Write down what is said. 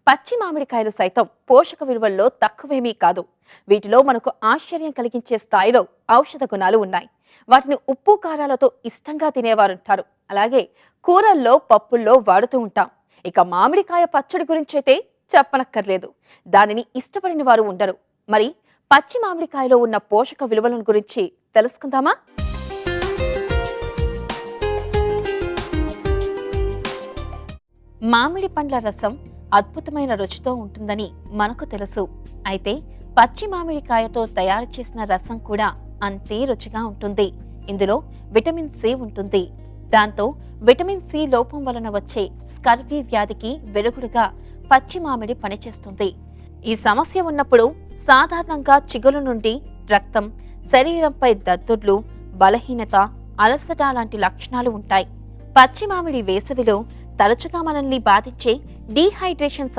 పచ్చి మామిడికాయలు సైతం పోషక విలువల్లో తక్కువేమీ కాదు. వీటిలో మనకు ఆశ్చర్యం కలిగించే స్థాయిలో ఔషధ గుణాలు ఉన్నాయి. వాటిని ఉప్పు కారాలతో ఇష్టంగా తినేవారుంటారు. అలాగే కూరల్లో, పప్పుల్లో వాడుతూ ఉంటాం. ఇక మామిడికాయ పచ్చడి గురించైతే చెప్పనక్కర్లేదు. దానిని ఇష్టపడిన వారు ఉండరు. మరి పచ్చి మామిడికాయలో ఉన్న పోషక విలువలను గురించి తెలుసుకుందామా? మామిడి పండ్ల రసం అద్భుతమైన రుచితో ఉంటుందని మనకు తెలుసు. అయితే పచ్చి మామిడికాయతో తయారు చేసిన రసం కూడా అంతే రుచిగా ఉంటుంది. ఇందులో విటమిన్ సి ఉంటుంది. దాంతో విటమిన్ సి లోపం వలన వచ్చే స్కర్వీ వ్యాధికి వెలుగుడుగా పచ్చి మామిడి పనిచేస్తుంది. ఈ సమస్య ఉన్నప్పుడు సాధారణంగా చిగురు నుండి రక్తం, శరీరంపై దద్దుర్లు, బలహీనత, అలసట లాంటి లక్షణాలు ఉంటాయి. పచ్చి మామిడి వేసవిలో తరచుగా మనల్ని బాధించే డీహైడ్రేషన్